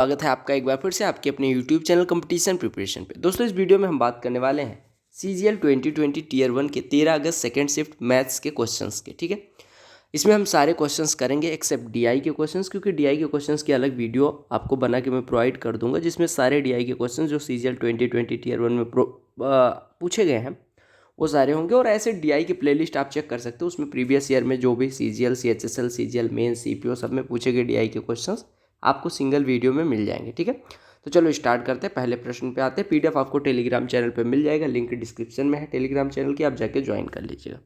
स्वागत है आपका एक बार फिर से आपके अपने YouTube चैनल कंपटीशन प्रिपरेशन पे। दोस्तों इस वीडियो में हम बात करने वाले हैं CGL 2020 टीयर 1 के 13 अगस्त सेकेंड शिफ्ट मैथ्स के क्वेश्चंस के। ठीक है, इसमें हम सारे क्वेश्चंस करेंगे एक्सेप्ट DI के क्वेश्चंस, क्योंकि DI के क्वेश्चंस की अलग वीडियो आपको बना के मैं प्रोवाइड कर दूंगा, जिसमें सारे DI के क्वेश्चन जो CGL 2020 टीयर 1 में पूछे गए हैं वो सारे होंगे। और ऐसे DI की प्लेलिस्ट आप चेक कर सकते हो, उसमें प्रीवियस ईयर में जो भी CGL, CHSL, CGL main, CPO सब में पूछे गए DI के क्वेश्चंस आपको सिंगल वीडियो में मिल जाएंगे। ठीक है, तो चलो स्टार्ट करते हैं। पहले प्रश्न पे आते हैं। PDF आपको टेलीग्राम चैनल पे मिल जाएगा, लिंक डिस्क्रिप्शन में है टेलीग्राम चैनल की, आप जाके ज्वाइन कर लीजिएगा।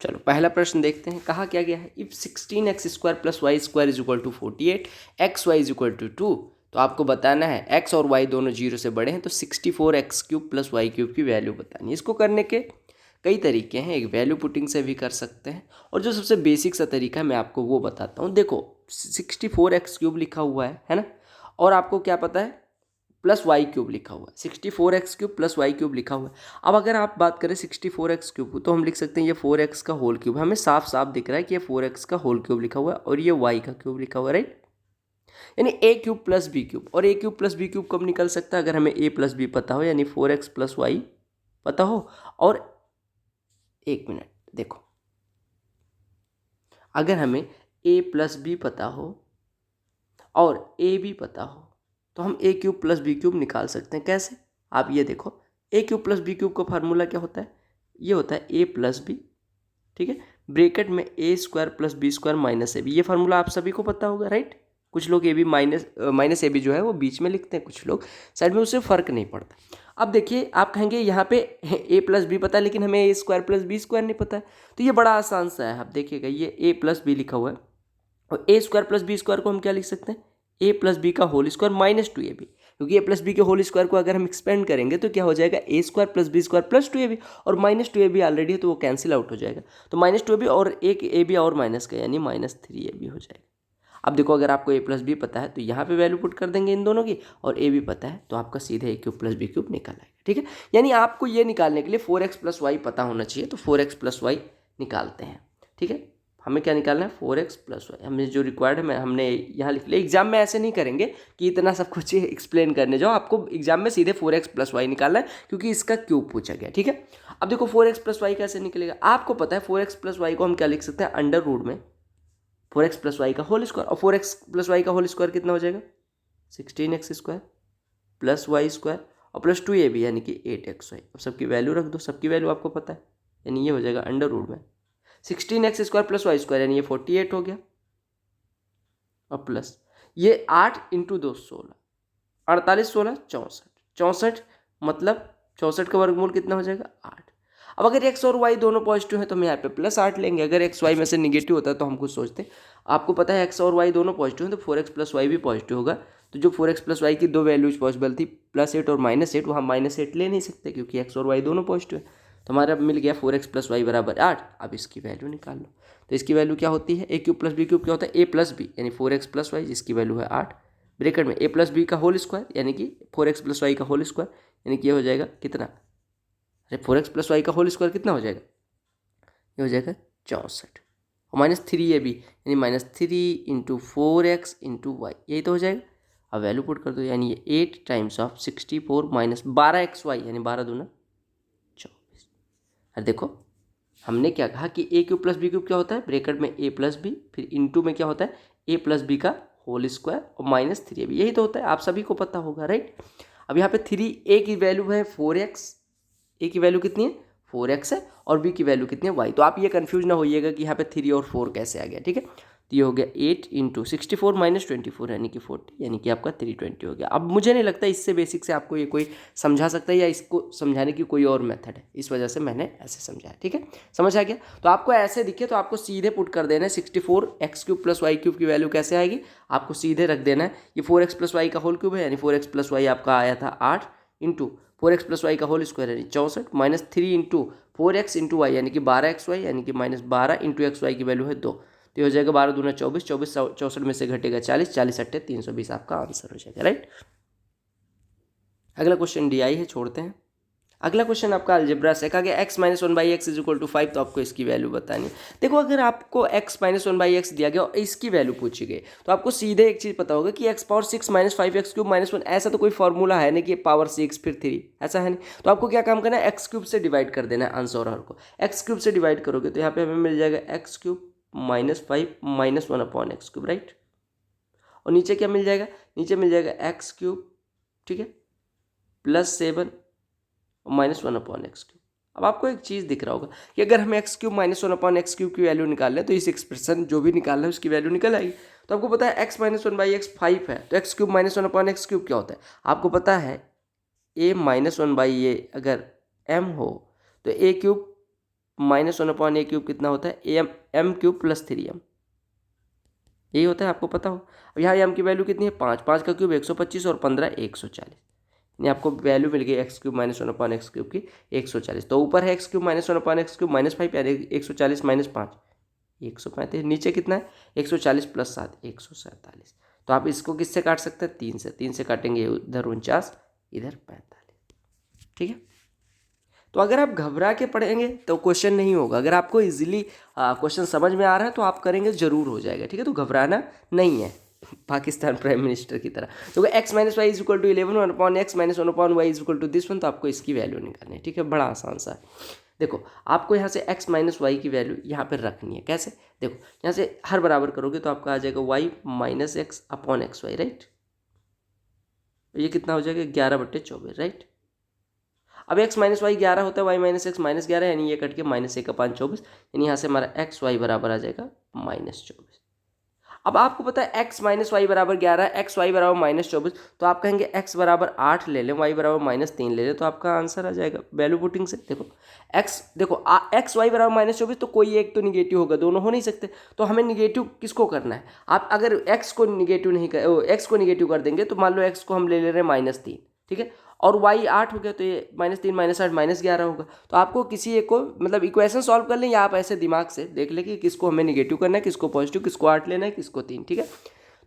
चलो पहला प्रश्न देखते हैं। कहा क्या गया है, if 16x² + y² is equal to 48, xy is equal to 2। तो आपको बताना है x और y दोनों 0 से बड़े हैं, तो 64x³ + y³ की वैल्यू बतानी है। इसको करने के कई तरीके हैं, एक वैल्यू पुटिंग से भी कर सकते हैं, और जो सबसे बेसिक सा तरीका है मैं आपको वो बताता हूँ। देखो 64x³ लिखा हुआ है ना, और आपको क्या पता है +y³ लिखा हुआ है। 64x³ + y³ लिखा हुआ है। अब अगर आप बात करें 64x³ तो हम लिख सकते हैं ये 4x का होल क्यूब। हमें साफ साफ दिख रहा है कि ये 4x का होल क्यूब लिखा हुआ है और ये y का क्यूब लिखा हुआ है, राइट। यानी a³ + b³ और a³ + b³ कब निकल सकता है, अगर हमें a + b पता हो, यानी 4x + y पता हो। और एक मिनट देखो, अगर हमें a + b पता हो और a भी पता हो तो हम a³ + b³ निकाल सकते हैं। कैसे, आप ये देखो, a³ + b³ का फार्मूला क्या होता है, ये होता है a + b, ठीक है, ब्रैकेट में a² + b² - ab। ये फार्मूला आप सभी को पता होगा, राइट। कुछ लोग ab माइनस ab जो है वो बीच में लिखते हैं, कुछ लोग साइड में, उससे फ़र्क नहीं पड़ता। अब देखिए, आप कहेंगे यहाँ पे a + b पता है लेकिन हमें a² + b² नहीं पता है, तो ये बड़ा आसान सा है। आप देखिएगा, ये a + b लिखा हुआ है और a² + b² को हम क्या लिख सकते हैं, a + b का होल स्क्वायर -2ab, क्योंकि a + b के होल स्क्वायर को अगर हम एक्सपेंड करेंगे तो क्या हो जाएगा, a² + b² + 2ab, और -2ab ऑलरेडी है तो वो कैंसिल आउट हो जाएगा। तो -2ab और एक ab और माइनस का, यानी -3ab हो जाएगा। अब देखो, अगर आपको a + b पता है तो यहाँ पे वैल्यू पुट कर देंगे इन दोनों की, और a भी पता है तो आपका सीधे a³ + b³ निकल आएगा। ठीक है, यानी आपको ये निकालने के लिए 4x + y पता होना चाहिए, तो 4x + y निकालते हैं। ठीक है, हमें क्या निकालना है, 4x + y। हमें जो रिक्वायर्ड है हमने यहाँ लिख लिया। एग्जाम में ऐसे नहीं करेंगे कि इतना सब कुछ एक्सप्लेन करने जाओ, आपको एग्जाम में सीधे 4x + y निकालना है, क्योंकि इसका क्यूब पूछा गया। ठीक है, अब देखो 4x + y कैसे निकलेगा, आपको पता है 4x + y को हम क्या लिख सकते हैं, अंडर रूट में 4x + y का होल स्क्वायर, और 4x + y का होल स्क्वायर कितना हो जाएगा, 16x² + y² और +2ab, यानी कि 8xy। अब सबकी वैल्यू रख दो, सबकी वैल्यू आपको पता है, यानी ये हो जाएगा अंडर रूट में 16x² + y², यानी ये 48 हो गया, और प्लस ये 8 × 2 16, 48 16 64, 64 मतलब 64 का वर्गमूल कितना हो जाएगा, 8। अब अगर x और y दोनों पॉजिटिव हैं तो हम यहाँ पे +8 लेंगे। अगर x y में से निगेटिव होता है तो हम कुछ सोचते, आपको पता है x और y दोनों पॉजिटिव हैं तो 4x + y भी पॉजिटिव होगा। तो जो 4x + y की दो वैल्यूज पॉसिबल थी, +8 और -8, वो हम -8 ले नहीं सकते क्योंकि x और y दोनों पॉजिटिव है। तो हमारा मिल गया 4x + y = 8। अब इसकी वैल्यू निकाल लो, तो इसकी वैल्यू क्या होती है, a³ + b³ क्या होता है, a + b, यानी 4x + y, जिसकी वैल्यू है 8, ब्रैकेट में a + b का होल स्क्वायर, यानी कि 4x + y का होल स्क्वायर, यानी कि ये हो जाएगा कितना, अरे 4x + y का होल स्क्वायर कितना हो जाएगा, ये हो जाएगा 64, और -3ab, यानी -3 × 4x × y, यही तो हो जाएगा। अब वैल्यू पुट कर दो, यानी ये 8 टाइम्स ऑफ 64 - 12xy, यानी 12 दूना 24। अरे देखो, हमने क्या कहा कि a³ + b³ क्या होता है, ब्रैकेट में a + b, फिर इनटू में क्या होता है, a + b का होल स्क्वायर और -3ab, यही तो होता है, आप सभी को पता होगा, राइट। अब यहाँ पे 3a की वैल्यू है 4x, a की वैल्यू कितनी है 4x है, और b की वैल्यू कितनी है y। तो आप ये कंफ्यूज ना होइएगा कि यहाँ पे 3 और 4 कैसे आ गया। ठीक है, तो ये हो गया 8 × 64 - 24, यानी कि 40, यानी कि आपका 320 हो गया। अब मुझे नहीं लगता इससे बेसिक से आपको ये कोई समझा सकता है, या इसको समझाने की कोई और मेथड है, इस वजह से मैंने ऐसे समझाया। ठीक है, समझ आ गया। तो आपको ऐसे दिखे तो आपको सीधे पुट कर देना है, 64x³ + y³ की वैल्यू कैसे आएगी, आपको सीधे रख देना है, ये 4x + y का होल क्यूब है, यानी 4x + y आपका आया था 8 × 4x + y का होल स्क्वायर, यानी 64, -3 × 4x × y, यानी कि 12xy, यानी कि -12 × xy की वैल्यू है 2, तो ये हो जाएगा 12 दूना 24, 24 64 में से घटेगा 40, 40 8 320, आपका आंसर हो जाएगा, राइट। अगला क्वेश्चन DI है, छोड़ते हैं। अगला क्वेश्चन आपका अलजेब्रा से कहा गया x minus one by x is equal to 5, तो आपको इसकी वैल्यू बतानी है। देखो अगर आपको x minus one by x दिया गया और इसकी वैल्यू पूछी गई तो आपको सीधे एक चीज़ पता होगा कि x power 6 minus 5x cube minus 1, ऐसा तो कोई फॉर्मूला है नहीं कि पावर 6 फिर 3, ऐसा है नहीं। तो आपको क्या काम करना है, x क्यूब से डिवाइड कर देना है आंसर और को। x क्यूब से डिवाइड करोगे तो यहाँ पे हमें मिल जाएगा x cube minus 5 minus 1 upon x cube, right. और नीचे क्या मिल जाएगा, नीचे मिल जाएगा एक्स क्यूब, ठीक है, plus 7 minus 1 upon x cube. अब आपको एक चीज़ दिख रहा होगा कि अगर हम x cube minus 1 upon x cube की वैल्यू निकाल लें तो इस एक्सप्रेशन जो भी निकाल है उसकी वैल्यू निकल आएगी। तो आपको पता है x minus one by x 5 है, तो x cube minus 1 upon x cube क्या होता है आपको पता है, ए माइनस वन बाई ए अगर एम हो तो ए क्यूब माइनस 1 अपॉन ए क्यूब कितना होता है, एम क्यूब प्लस 3m, यही होता है, आपको पता हो। अब यहाँ एम की वैल्यू कितनी है 5, 5 का क्यूब 125 और 15 140, यानी आपको वैल्यू मिल गई x cube minus 1 upon x cube की 140। तो ऊपर है x cube minus 1 upon x cube minus 5 यानी 140 माइनस 5 135, नीचे कितना है 140 प्लस 7 147। तो आप इसको किससे काट सकते हैं, 3 से, 3 से काटेंगे इधर 49 इधर 45, ठीक है। तो अगर आप घबरा के पढ़ेंगे तो क्वेश्चन नहीं होगा, अगर आपको इजीली क्वेश्चन समझ में आ रहा है तो आप करेंगे जरूर हो जाएगा, ठीक है। तो घबराना नहीं है पाकिस्तान प्राइम मिनिस्टर की तरह। तो x minus y is equal to 11 one upon x minus one upon y is equal to this one, तो आपको इसकी वैल्यू निकालनी है, ठीक है, बड़ा आसान सा है। देखो आपको यहाँ से x माइनस वाई की वैल्यू यहाँ पर रखनी है, कैसे, देखो यहाँ से हर बराबर करोगे तो आपका आ जाएगा y minus x upon x y, right. ये कितना हो जाएगा 11/24, राइट। अब x माइनस वाई 11 होता है, y माइनस एक्स माइनस 11, यानी ये कट के माइनस 1/24, यानी यहाँ से हमारा एक्स वाई बराबर आ जाएगा -24। अब आपको पता है x माइनस वाई बराबर 11, एक्स वाई बराबर -24, तो आप कहेंगे x बराबर 8 ले लें, y बराबर -3 ले लें, तो आपका आंसर आ जाएगा वैल्यू पुटिंग से। देखो एक्स वाई बराबर -24, तो कोई एक तो निगेटिव होगा, दोनों हो नहीं सकते, तो हमें निगेटिव किसको करना है। आप अगर x को निगेटिव नहीं कर x को निगेटिव कर देंगे तो मान लो x को हम ले रहे हैं -3, ठीक है, और y 8 हो गया तो ये -3 -8 -11 होगा। तो आपको किसी एक को मतलब इक्वेशन सॉल्व कर लें या आप ऐसे दिमाग से देख लें कि किसको हमें निगेटिव करना है, किसको पॉजिटिव, किसको 8 लेना है, किसको 3, ठीक है।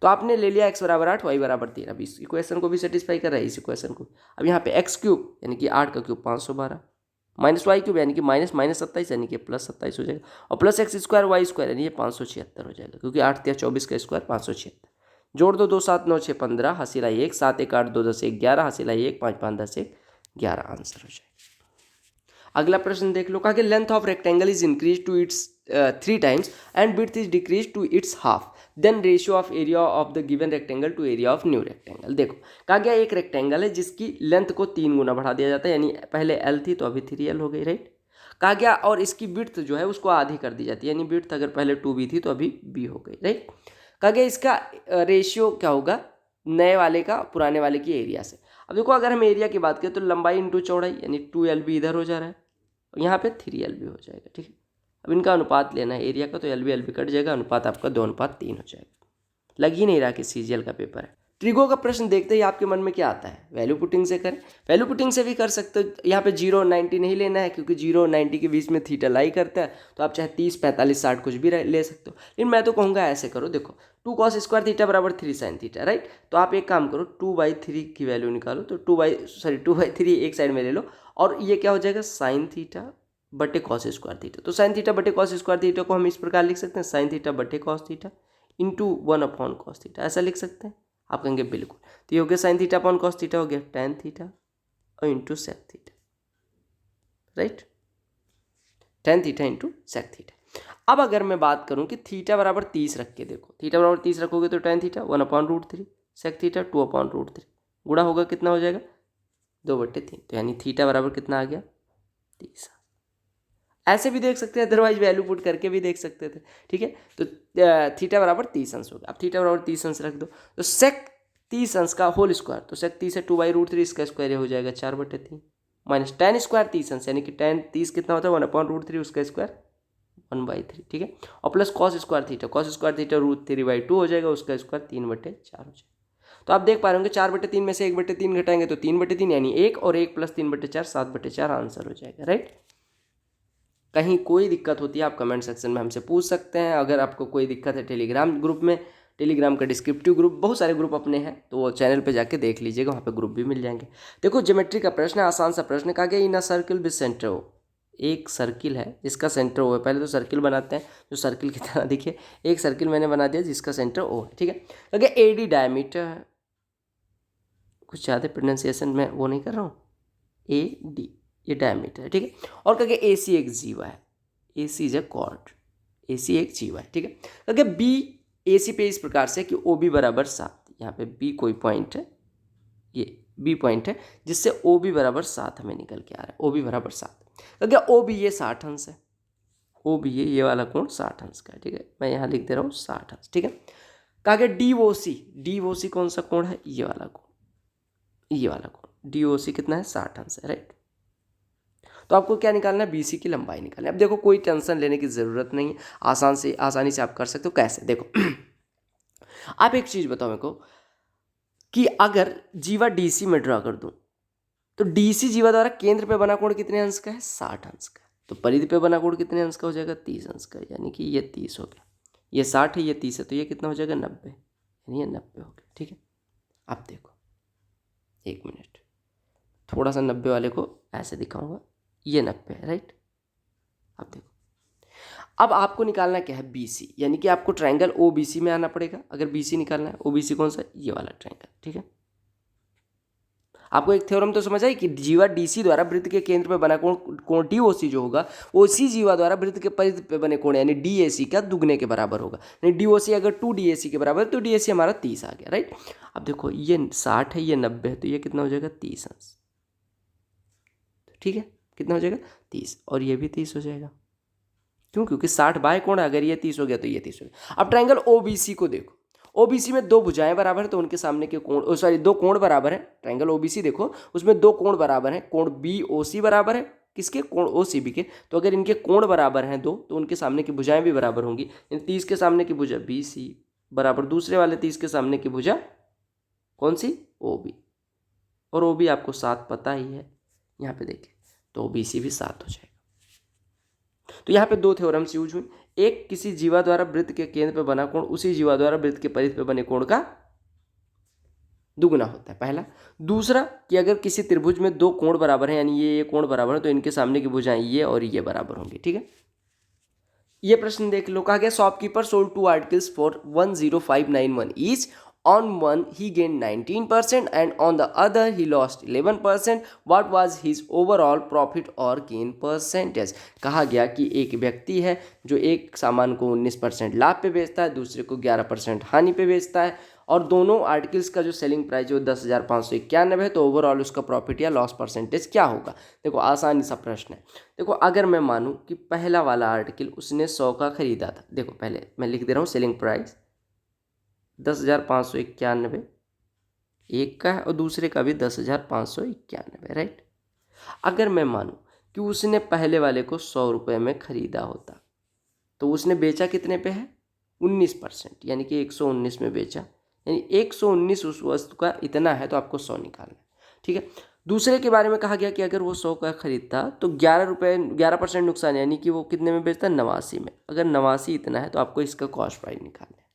तो आपने ले लिया x बराबर 8 y बराबर 3, अब इस इक्वेशन को भी सेटिस्फाई कर रहा है, इस इक्वेशन को। अब यहाँ पे x क्यूब यानी कि 8 का क्यूब 512 माइनस वाई क्यूब यानी कि -27 यानी कि +27 हो जाएगा, और plus x square y square यानी ये 576 हो जाएगा, क्योंकि 8 या 24 का स्क्वायर 576। जोड़ दो, 2 7 9 6 15, हासिल आई 1, 7 1 8 2 10 1 11, हासिल आई 1 5 5 10 1 11, आंसर हो जाएगा। अगला प्रश्न देख लो, कहा कि length of rectangle is increase to its 3 times and width is decrease to its half, then ratio of area of the given rectangle to area of new rectangle. देखो कहा गया एक रेक्टेंगल है जिसकी लेंथ को 3 गुना बढ़ा दिया जाता है, यानी पहले L थी तो अभी 3L हो गई, राइट। कहा गया और इसकी विड्थ जो है उसको आधी कर दी जाती है, यानी विड्थ अगर पहले 2B थी तो अभी B हो गई, राइट। कहा गया इसका रेशियो क्या होगा नए वाले का पुराने वाले की एरिया से। अब देखो अगर हम एरिया की बात करें तो लंबाई इंटू चौड़ाई, यानी 2LB इधर हो जा रहा है और यहाँ पे 3LB हो जाएगा, ठीक है। अब इनका अनुपात लेना है एरिया का, तो LB कट जाएगा, अनुपात आपका 2:3 हो जाएगा। लग ही नहीं रहा कि CGL का पेपर है। ट्रिगो का प्रश्न देखते ही आपके मन में क्या आता है, वैल्यू पुटिंग से करें, वैल्यू पुटिंग से भी कर सकते हो। यहाँ पे 0 90 नहीं लेना है, क्योंकि 0 90 के बीच में थीटा लाई करता है, तो आप चाहे 30 45 60 कुछ भी ले सकते हो। लेकिन मैं तो कहूँगा ऐसे करो, देखो 2 cos स्क्वायर थीटा बराबर 3 sin थीटा, राइट। तो आप एक काम करो 2/3 की वैल्यू निकालो, तो 2/3 एक साइड में ले लो, और ये क्या हो जाएगा sin थीटा बटे cos स्क्वायर थीटा। तो sin थीटा बटे cos स्क्वायर थीटा को हम इस प्रकार लिख सकते हैं, sin थीटा बटे cos theta into 1/cos theta, ऐसा लिख सकते हैं। आप कहेंगे बिल्कुल, तो ये हो गया sin theta upon cos theta हो गया tan थीटा और into sec theta, right, tan theta into sec theta. अब अगर मैं बात करूं कि थीटा बराबर 30 रख के देखो, थीटा बराबर 30 रखोगे तो tan थीटा 1/√3, sec थीटा 2/√3, गुणा होगा कितना हो जाएगा 2/3, तो यानी थीटा बराबर कितना आ गया 30। ऐसे भी देख सकते हैं, अदरवाइज वैल्यू पुट करके भी देख सकते थे, ठीक है। तो थीटा बराबर 30 अंश हो गया। अब थीटा बराबर 30 अंश रख दो, तो सेक 30 अंश का होल स्क्वायर, तो सेक 30 है 2/√3, इसका स्क्वायर हो जाएगा 4/3, माइनस tan स्क्वायर 30 अंश यानी कि tan 30 कितना होता है 1/√3, उसका स्क्वायर 1/3, ठीक है। और प्लस cos स्क्वायर थीटा √3/2 हो जाएगा, उसका स्क्वायर 3/4 हो जाएगा। तो आप देख पा रहे होंगे 4/3 में से 1/3 घटाएंगे तो 3/3 यानी 1, और 1 + 3/4 7/4 आंसर हो जाएगा, राइट। कहीं कोई दिक्कत होती है आप कमेंट सेक्शन में हमसे पूछ सकते हैं। अगर आपको कोई दिक्कत है टेलीग्राम ग्रुप में टेलीग्राम का डिस्क्रिप्टिव ग्रुप, बहुत सारे ग्रुप अपने हैं, तो वो चैनल पे जाके देख लीजिएगा, वहाँ पे ग्रुप भी मिल जाएंगे। देखो ज्योमेट्री का प्रश्न है, आसान सा प्रश्न, कहा गया in a circle with centre O, एक सर्किल है जिसका सेंटर ओ है। पहले तो सर्किल बनाते हैं जो सर्किल की तरह दिखे, एक सर्किल मैंने बना दिया जिसका सेंटर ओ है, ठीक है। कहा गया एडी डायमीटर है, कुछ ज़्यादा प्रोनाउंसिएशन में वो नहीं कर रहा हूँ, ए डी, ये डायमीटर है, ठीक है। और कहा गया ए सी एक जीवा है, ए सी इज ए कॉर्ड, ए सी एक जीवा है, ठीक है। कहा गया बी ए सी पे इस प्रकार से कि ओ बी बराबर 7, यहाँ पे बी कोई पॉइंट है, ये बी पॉइंट है जिससे ओ बी बराबर 7 हमें निकल के आ रहा है, ओ बी बराबर 7। कहा गया ओ बी ये 60 अंश है, ओ बी ये वाला कोण 60 अंश का है, ठीक है, मैं यहाँ लिख दे रहा हूँ 60 अंश, ठीक है। कहा गया डी ओ सी कौन सा कोण है, ये वाला कोण, ये वाला कोण डी ओ सी कितना है 60 अंश है, राइट। तो आपको क्या निकालना है, बीसी की लंबाई निकालनी है। अब देखो कोई टेंशन लेने की ज़रूरत नहीं है, आसानी से आप कर सकते हो। कैसे, देखो आप एक चीज़ बताओ मेरे को कि अगर जीवा डीसी में ड्रा कर दूं तो डीसी जीवा द्वारा केंद्र पे बना कोण कितने अंश का है, 60 अंश का। तो परिधि पे बना कोण कितने अंश का हो जाएगा, 30 अंश का, यानी कि ये 30 हो गया, ये 60 है, ये 30 है, तो ये कितना हो जाएगा 90, यानी ये 90 हो गया, ठीक है। अब देखो 1 मिनट, थोड़ा सा 90 वाले को ऐसे दिखाऊंगा, ये 90 है, राइट। अब देखो, अब आपको निकालना क्या है, बीसी, यानी कि आपको ट्रायंगल ओ बी सी में आना पड़ेगा अगर बीसी निकालना है। ओ बी सी कौन सा, ये वाला ट्रायंगल, ठीक है। आपको एक थ्योरम तो समझ आई कि जीवा डीसी द्वारा वृत्त के केंद्र पे बना कोण डी ओ सी जो होगा वो सी जीवा द्वारा वृत्त के परिधि पे बने कोण यानी डी ए सी का दुगने के बराबर होगा। यानी डी ओ सी अगर 2 डी ए सी के बराबर है तो डी ए सी हमारा 30 आ गया, राइट। अब देखो ये 60 है, ये 90 है, तो ये कितना हो जाएगा 30 अंश, ठीक है। कितना हो जाएगा 30, और ये भी 30 हो जाएगा, क्यों, क्योंकि 60 बाय कोण है, अगर ये 30 हो गया तो ये 30 हो गया। अब ट्रायंगल ओबीसी को देखो, ओबीसी में दो भुजाएं बराबर है तो उनके सामने के कोण, सॉरी दो कोण बराबर है। ट्रायंगल ओबीसी देखो उसमें दो कोण बराबर हैं, कोण बी ओ सी बराबर है किसके, कोण ओ सी बी के। तो अगर इनके कोण बराबर हैं दो तो उनके सामने की भुजाएं भी बराबर होंगी। इन 30 के सामने की भुजा बी सी बराबर दूसरे वाले 30 के सामने की भुजा कौन सी, ओ बी, और ओ बी आपको 7 पता ही है, यहाँ पे देखिए, तो ओ बी सी भी 7 हो जाएगा। तो यहाँ पे दो थ्योरम्स यूज हुई, एक किसी जीवा द्वारा वृत्त के केंद्र पर बना कोण उसी जीवा द्वारा वृत्त के परिधि पर बने कोण का दुगुना होता है, पहला। दूसरा कि अगर किसी त्रिभुज में दो कोण बराबर हैं, यानी ये कोण बराबर है, तो इनके सामने की भुजाएं ये और ये बराबर होंगी, ठीक है। ये प्रश्न देख लो, कहा गया shopkeeper sold 2 articles for 10591 each. On one he gained 19% and on the other he lost 11%. What was his overall profit or gain percentage? कहा गया कि एक व्यक्ति है जो एक सामान को 19% लाभ पे बेचता है, दूसरे को 11% हानि पे बेचता है, और दोनों आर्टिकल्स का जो सेलिंग प्राइस जो 10,591 है, तो ओवरऑल उसका प्रॉफिट या लॉस परसेंटेज क्या होगा। देखो आसानी सा प्रश्न है। देखो अगर मैं मानूं कि पहला वाला आर्टिकल उसने 100 का खरीदा था, देखो पहले मैं लिख दे रहा हूँ सेलिंग प्राइस 10,591 एक का है और दूसरे का भी 10,591, राइट। अगर मैं मानूं कि उसने पहले वाले को 100 रुपये में खरीदा होता तो उसने बेचा कितने पे है, 19%, यानी कि 119 में बेचा, यानी 119 उस वस्तु का इतना है तो आपको 100 निकालना है, ठीक है। दूसरे के बारे में कहा गया कि अगर वो 100 का खरीदता तो 11% नुकसान, यानी कि वो कितने में बेचता, 89 में। अगर 89 इतना है तो आपको इसका कॉस्ट प्राइस निकालना है,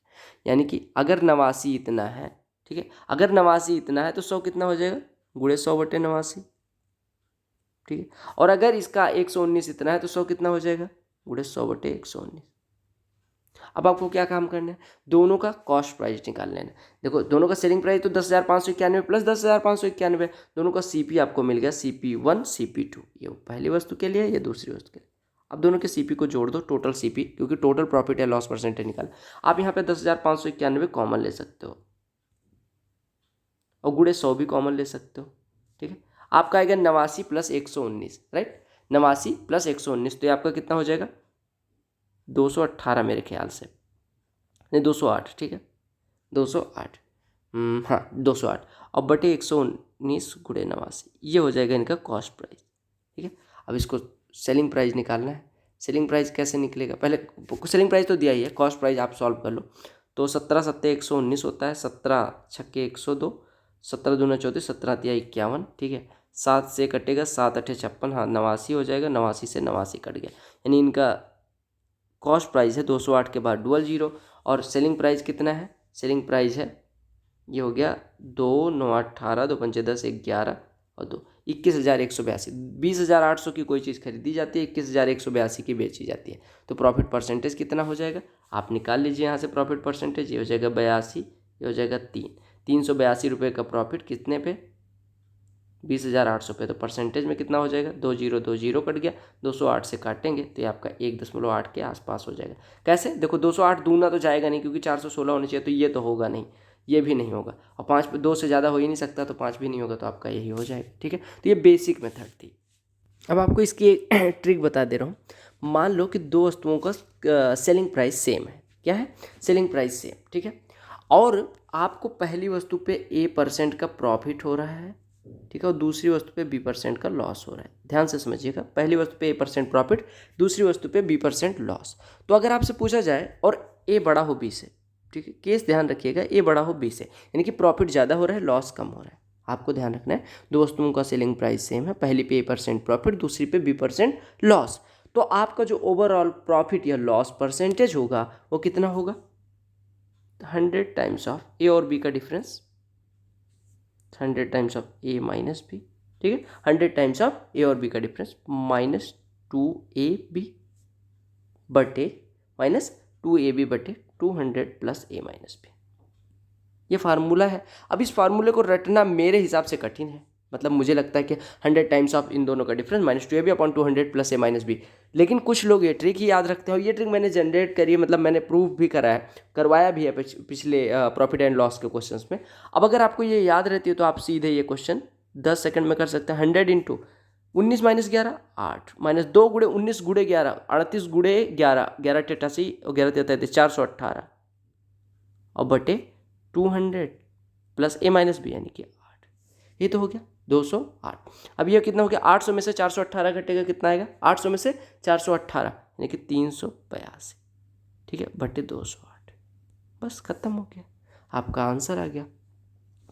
यानी कि अगर 89 इतना है, ठीक है, अगर 89 इतना है तो 100 कितना हो जाएगा, गुणे 100 बटे 89, ठीक है। और अगर इसका 119 इतना है तो 100 कितना हो जाएगा, गुणे 100 बटे 119। अब आपको क्या काम करना है, दोनों का कॉस्ट प्राइस निकाल लेना। देखो दोनों का सेलिंग प्राइस तो 10,591 प्लस 10,591, दोनों का सीपी आपको मिल गया, CP1 CP2, ये पहली वस्तु के लिए, ये दूसरी वस्तु के लिए। अब दोनों के सीपी को जोड़ दो, टोटल सीपी, क्योंकि टोटल प्रॉफिट या लॉस परसेंटेज निकाल। आप यहाँ पे 10,591 कॉमन ले सकते हो और गुणे 100 भी कॉमन ले सकते हो, ठीक है। आपका आएगा 89 प्लस 119, राइट, 89 प्लस 119, तो ये आपका कितना हो जाएगा, 218 मेरे ख्याल से, नहीं 208, ठीक है, 208, हाँ 208, और बटे 119 गुणे 89, ये हो जाएगा इनका कॉस्ट प्राइस, ठीक है। अब इसको सेलिंग प्राइस निकालना है। सेलिंग प्राइस कैसे निकलेगा, पहले सेलिंग प्राइस तो दिया ही है, कॉस्ट प्राइस आप सॉल्व कर लो। तो 17 सत्ते 119 होता है, 17 छक्के 102, 17 दूना 34, 17 तिया 51, ठीक है। 7 से कटेगा, 7 अठे 56, हाँ 89 हो जाएगा, 89 से 89 कट गया, यानी इनका कॉस्ट प्राइस है 208 के बाद डुअल जीरो, और सेलिंग प्राइस कितना है सेलिंग प्राइस है, ये हो गया 2, 9, 18, 2 पंचे 10, 1, 11 और 2, 21,182। 20,800 की कोई चीज़ खरीदी जाती है, 21,182 की बेची जाती है। तो प्रॉफिट परसेंटेज कितना हो जाएगा, आप निकाल लीजिए यहाँ से प्रॉफिट परसेंटेज। ये हो जाएगा 82, ये हो जाएगा 382 रुपये का प्रॉफिट कितने पे, 20,800 पे। तो परसेंटेज में कितना हो जाएगा, 2 कट गया, 208 से काटेंगे तो ये आपका 1.8 के आसपास हो जाएगा। कैसे, देखो 208 दूना तो जाएगा नहीं क्योंकि 416 होना चाहिए, तो ये तो होगा नहीं, ये भी नहीं होगा, और 5 पे 2 से ज़्यादा हो ही नहीं सकता, तो 5 भी नहीं होगा, तो आपका यही हो जाएगा। ठीक है, तो ये बेसिक मेथड थी। अब आपको इसकी एक ट्रिक बता दे रहा हूँ। मान लो कि दो वस्तुओं का सेलिंग प्राइस सेम है, क्या है, सेलिंग प्राइस सेम, ठीक है, और आपको पहली वस्तु पे A% का प्रॉफिट हो रहा है, ठीक है, और दूसरी वस्तु पे B% का लॉस हो रहा है। ध्यान से समझिएगा, पहली वस्तु पे A% प्रॉफिट, दूसरी वस्तु पे B% लॉस। तो अगर आपसे पूछा जाए और A बड़ा हो B से, ठीक है, केस ध्यान रखिएगा, A बड़ा हो B से, यानी कि प्रॉफिट ज़्यादा हो रहा है, लॉस कम हो रहा है, आपको ध्यान रखना है। दो वस्तुओं का सेलिंग प्राइस सेम है, पहली पे A% प्रॉफिट, दूसरी पे B% लॉस, तो आपका जो ओवरऑल प्रॉफिट या लॉस परसेंटेज होगा वो कितना होगा, 100 टाइम्स ऑफ A और B का difference, 100 times of A minus B, ठीक है, 100 टाइम्स ऑफ A और B का डिफरेंस माइनस 2AB बटे माइनस 2AB बटे 200 प्लस A माइनस B। ये फार्मूला है। अब इस फार्मूले को रटना मेरे हिसाब से कठिन है, मतलब मुझे लगता है कि 100 टाइम्स ऑफ इन दोनों का difference minus 2AB upon 200 plus A minus B, लेकिन कुछ लोग ये ट्रिक ही याद रखते हैं, और ये ट्रिक मैंने जनरेट करी है, मतलब मैंने प्रूव भी करा है, करवाया भी है पिछले प्रॉफिट एंड लॉस के क्वेश्चंस में। अब अगर आपको ये याद रहती है तो आप सीधे ये क्वेश्चन 10 सेकंड में कर सकते हैं। 100 इंटू 19 माइनस 11 8 माइनस 2 गुड़े 19 गुड़े 11 38 गुड़े 11 11 88 और 11 33 418 और बटे 200 प्लस A माइनस B यानी कि 8, ये तो हो गया 208। अब ये कितना हो गया, 800 में से 418 घटेगा, कितना आएगा, 800 में से 418 यानी कि 382, ठीक है, बटे 208, बस खत्म हो गया, आपका आंसर आ गया।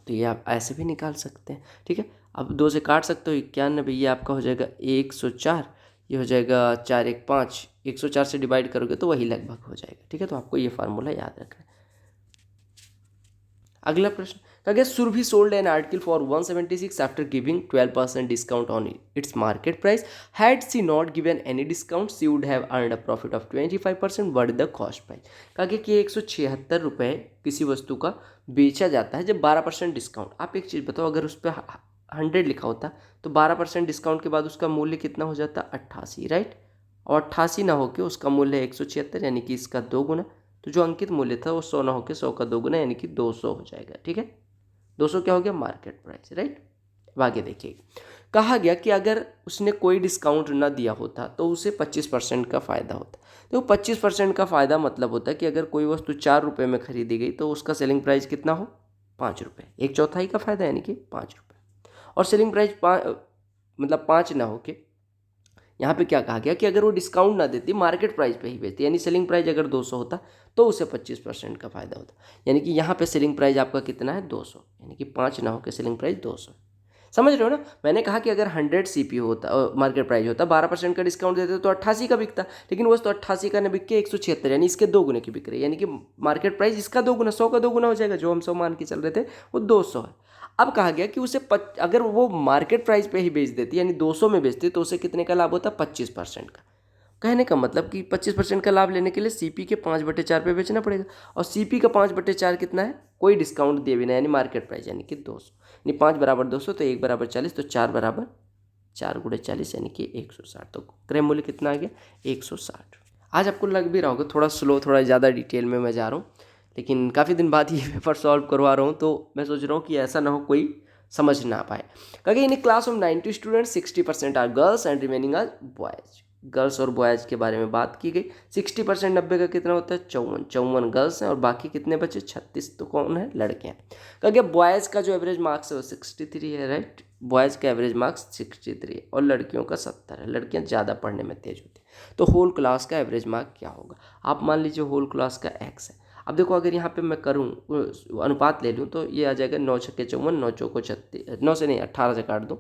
तो ये आप ऐसे भी निकाल सकते हैं, ठीक है। अब 2 से काट सकते हो, 91, ये आपका हो जाएगा 104, ये हो जाएगा 4 1 5, 104 से डिवाइड करोगे तो वही लगभग हो जाएगा, ठीक है। तो आपको ये फार्मूला याद रखना है। अगला प्रश्न कहा गया, Surabhi sold an article for 176 after giving 12% discount on its market price. Had she not given any discount she would have earned a profit of 25%, what is the cost price. कहा गया कि 176 रुपये किसी वस्तु का बेचा जाता है जब 12% डिस्काउंट। आप एक चीज़ बताओ, अगर उस पर 100 लिखा होता तो 12% डिस्काउंट के बाद उसका मूल्य कितना हो जाता, 88, राइट, और 88 ना होकर उसका मूल्य 176 यानी कि इसका 2 गुना, तो जो अंकित मूल्य था वो 100 ना होकर 100 का 2 गुना यानी कि 200 हो जाएगा, ठीक है। 200 क्या हो गया, मार्केट प्राइस, राइट। अब आगे देखिए, कहा गया कि अगर उसने कोई डिस्काउंट ना दिया होता तो उसे 25% का फ़ायदा होता। तो 25% का फ़ायदा मतलब होता है कि अगर कोई वस्तु 4 रुपये में खरीदी गई तो उसका सेलिंग प्राइस कितना हो, 5 रुपये, 1/4 का फ़ायदा यानी कि 5 रुपये, और सेलिंग प्राइस मतलब 5 ना हो के यहाँ पे क्या कहा गया कि अगर वो डिस्काउंट ना देती, मार्केट प्राइस पे ही बेचती, यानी सेलिंग प्राइस अगर 200 होता तो उसे 25% का फ़ायदा होता, यानी कि यहाँ पे सेलिंग प्राइस आपका कितना है, 200, यानी कि 5 ना होकर सेलिंग प्राइस 200। समझ रहे हो ना, मैंने कहा कि अगर 100 CP होता, मार्केट प्राइस होता, 12% का डिस्काउंट देते तो 88 का बिकता, लेकिन वो तो 88 का न बिक के 176 यानी इसके 2 गुने की बिक रही है, यानी कि मार्केट प्राइस इसका 2 गुना, 100 का 2 गुना हो जाएगा, जो हम 100 मान के चल रहे थे वो 200 है। अब कहा गया कि उसे अगर वो मार्केट प्राइस पे ही बेच देती यानी 200 में बेचती तो उसे कितने का लाभ होता, 25% का। कहने का मतलब कि 25% का लाभ लेने के लिए CP के 5/4 पे बेचना पड़ेगा, और CP का 5/4 कितना है, कोई डिस्काउंट दिए बिना यानी मार्केट प्राइस यानी कि 200, यानी 5 बराबर 200 तो 1 बराबर 40, तो 4 बराबर 4 गुणे 40 यानी कि 160, तो क्रय मूल्य कितना आ गया, 160। आज आपको लग भी रहा होगा थोड़ा स्लो, थोड़ा ज़्यादा डिटेल में मैं जा रहा हूँ, लेकिन काफ़ी दिन बाद ये पेपर सॉल्व करवा रहा हूँ, तो मैं सोच रहा हूँ कि ऐसा ना हो कोई समझ ना पाए। क्योंकि in class of 90 students 60% are girls and remaining are boys. Girls और बॉयज़ के बारे में बात की गई। 60% 90 का कितना होता है, 54 गर्ल्स हैं और बाकी कितने बचे, 36 तो कौन है, लड़के हैं। क्योंकि बॉयज़ का जो एवरेज मार्क्स है वो 63 है, राइट, बॉयज़ का एवरेज मार्क्स 63 है और लड़कियों का 70 है। लड़कियां ज़्यादा पढ़ने में तेज होती हैं। तो होल क्लास का एवरेज मार्क क्या होगा, आप मान लीजिए होल क्लास का x है। अब देखो अगर यहाँ पे मैं करूँ अनुपात ले लूँ तो ये आ जाएगा 9 छक्के 54, 9 चौको 36, 9 से नहीं 18 से काट दूँ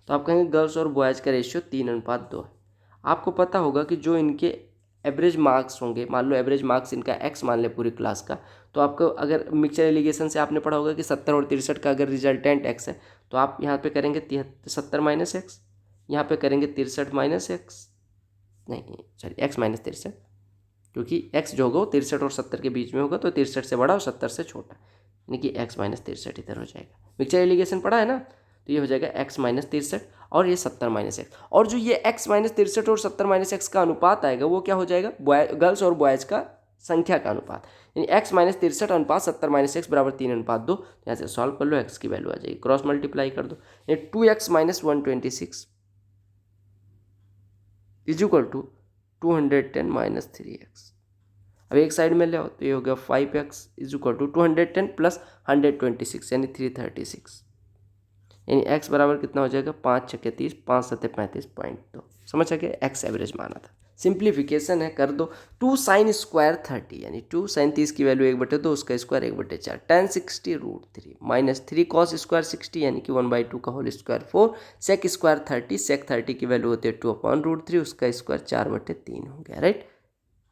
तो आप कहेंगे गर्ल्स और बॉयज़ का रेशियो 3:2 है। आपको पता होगा कि जो इनके एवरेज मार्क्स होंगे, मान लो एवरेज मार्क्स इनका x मान ले पूरी क्लास का, तो आपको अगर मिक्सचर एलिगेशन से आपने पढ़ा होगा कि 70 और 63 का अगर रिजल्टेंट x है तो आप यहाँ पे करेंगे 70 माइनस एक्स, यहाँ पे करेंगे 63 माइनस एक्स, नहीं सॉरी x माइनस 63, क्योंकि x जो होगा वो 63 और 70 के बीच में होगा, तो 63 से बड़ा और 70 से छोटा, यानी कि x माइनस 63 इधर हो जाएगा। मिक्सचर एलिगेशन पढ़ा है ना, तो ये हो जाएगा x माइनस 63 और ये 70 माइनस एक्स, और जो ये x माइनस 63 और 70 माइनस एक्स का अनुपात आएगा वो क्या हो जाएगा, गर्ल्स और बॉयज़ का संख्या का अनुपात, यानी x माइनस 63 अनुपात 70 माइनस एक्स बराबर 3:2। यहाँ से सॉल्व कर लो, x की वैल्यू आ जाएगी, क्रॉस मल्टीप्लाई कर दो, यानी 2x minus 126 is equal to 210 minus 3x। अब एक साइड में ले आओ तो ये हो गया 5x is equal to 210 plus 126 यानी 336, यानी x बराबर कितना हो जाएगा, 5 छक्के 30, 5 सत्ते 35.2। समझ आ गया, x एवरेज माना था। सिंप्लीफिकेशन है, कर दो, 2 साइन स्क्वायर 30 यानी 2 साइन 30 की वैल्यू 1/2, उसका square 1/4, tan 60 √3 minus 3 cos square 60 यानी कि 1/2 का होल स्क्वायर 4, सेक स्क्वायर 30, सेक 30 की वैल्यू होती है 2/√3, उसका स्क्वायर 4/3 हो गया, राइट,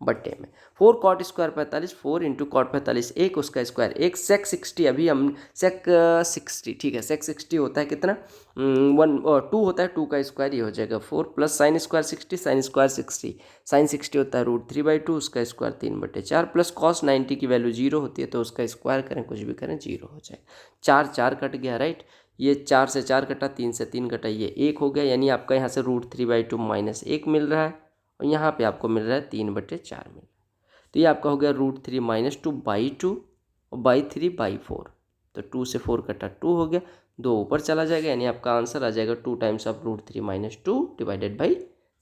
बट्टे में 4 कॉट स्क्वायर 45, 4 इंटू कॉट 45 1, उसका स्क्वायर 1, सेक 60, अभी हम सेक 60, ठीक है, सेक 60 होता है कितना, 2 होता है, 2 का स्क्वायर ये हो जाएगा 4, plus sine square 60, sine square 60, sine 60 होता है √3/2, उसका स्क्वायर 3/4, प्लस कॉस 90 की वैल्यू 0 होती है, तो उसका स्क्वायर करें कुछ भी करें 0 हो जाएगा। 4 4 कट गया, राइट, ये 4 से 4 कटा, 3 से 3 कटा, ये 1 हो गया, यानी आपका यहाँ से √3/2 माइनस 1 मिल रहा है, और यहाँ पे आपको मिल रहा है 3/4 मिल रहा है, तो ये आपका हो गया √3 माइनस 2/2 और 3/4, तो 2 से 4 कटा 2 हो गया, 2 ऊपर चला जाएगा, यानी आपका आंसर आ जाएगा 2 times of √3 minus 2 divided by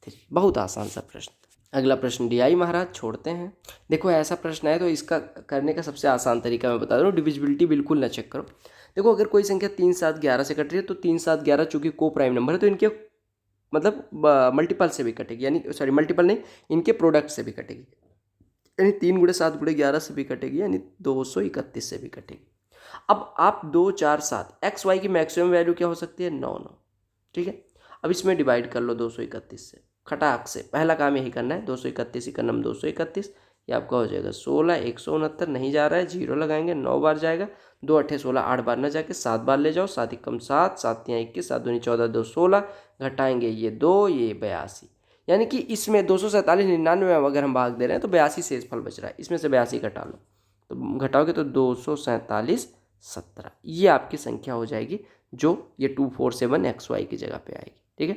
3। बहुत आसान सा प्रश्न। अगला प्रश्न DI महाराज छोड़ते हैं। देखो ऐसा प्रश्न है तो इसका करने का सबसे आसान तरीका मैं बता रहा हूँ, डिविजिबिलिटी बिल्कुल ना चेक करो। देखो अगर कोई संख्या 3 7 11 से कट रही है तो 3 7 11 चूंकि को प्राइम नंबर है तो इनके मतलब मल्टीपल से भी कटेगी, यानी सॉरी मल्टीपल नहीं, इनके प्रोडक्ट से भी कटेगी, यानी 3 × 7 × 11 से भी कटेगी, यानी 231 से भी कटेगी। अब आप 2 4 7 एक्स वाई की मैक्सिमम वैल्यू क्या हो सकती है, 9 9, ठीक है। अब इसमें डिवाइड कर लो 231 से, खटाक से, पहला काम यही करना है, 231 का नंबर 231, ये आपका हो जाएगा 16, 169 नहीं जा रहा है, 0 लगाएंगे, 9 बार जाएगा, 2 8 16, 8 बार ना जाके 7 बार ले जाओ, 7 एकम 7, 7 3 21, 7 दूनी 14, 2 16, घटाएंगे ये 2, ये 82, यानी कि इसमें 247 99 अगर हम भाग दे रहे हैं तो 82 शेष फल बच रहा है, इसमें से 82 घटा लो, तो घटाओगे तो 247 17, ये आपकी संख्या हो जाएगी, जो ये 247 XY की जगह पे आएगी, ठीक है।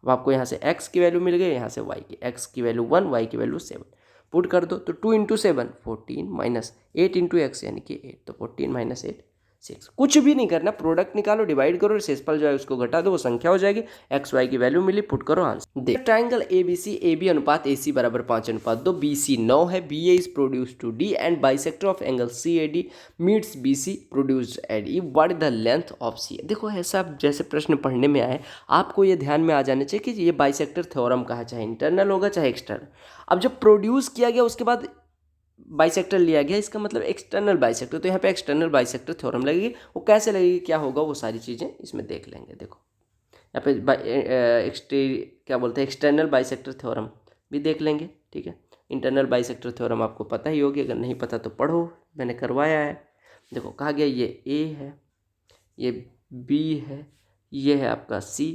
अब आपको यहाँ से x की वैल्यू मिल गई, यहाँ से y की, x की वैल्यू 1, y की वैल्यू 7, पुट कर दो, तो 2 × 7 14 माइनस 8 × x यानी कि 8, तो 14 माइनस 8 6, कुछ भी नहीं करना, प्रोडक्ट निकालो, डिवाइड करो, शेषफल जो है उसको घटा दो, वो संख्या हो जाएगी, एक्स वाई की वैल्यू मिली, पुट करो, आंसर देख। ट्राइंगल ABC AB अनुपात AC बराबर 5:2, BC 9 है, BA is produced to D and bisector of angle CAD meets BC produced at E, what is the length of C। देखो ऐसा जैसे प्रश्न पढ़ने में आए आपको ये ध्यान में आ जाना चाहिए कि ये बाइसेक्टर थ्योरम का है, चाहे इंटरनल होगा चाहे एक्सटर्नल। अब जब प्रोड्यूस किया गया उसके बाद बाइसेक्टर लिया गया, इसका मतलब एक्सटर्नल बाइसेक्टर, तो यहाँ पे एक्सटर्नल बाइसेक्टर थ्योरम लगेगी, वो कैसे लगेगी क्या होगा वो सारी चीज़ें इसमें देख लेंगे। देखो यहाँ पे क्या बोलते हैं एक्सटर्नल बाइसेक्टर थ्योरम भी देख लेंगे, ठीक है। इंटरनल बाइसेक्टर थ्योरम आपको पता ही होगी, अगर नहीं पता तो पढ़ो, मैंने करवाया है। देखो कहा गया ये A है, ये B है, ये है आपका C,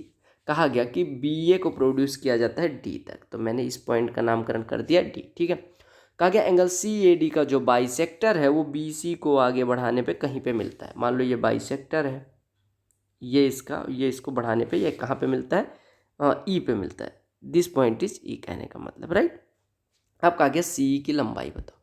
कहा गया कि BA को प्रोड्यूस किया जाता है D तक, तो मैंने इस पॉइंट का नामकरण कर दिया D, ठीक है। कहा गया एंगल CAD का जो बाइसेक्टर है वो BC को आगे बढ़ाने पे कहीं पे मिलता है। मान लो ये बाइसेक्टर है, ये इसको बढ़ाने पे ये कहाँ पे मिलता है, E पे मिलता है, दिस पॉइंट इज E कहने का मतलब, राइट। अब कहा गया CE की लंबाई बताओ।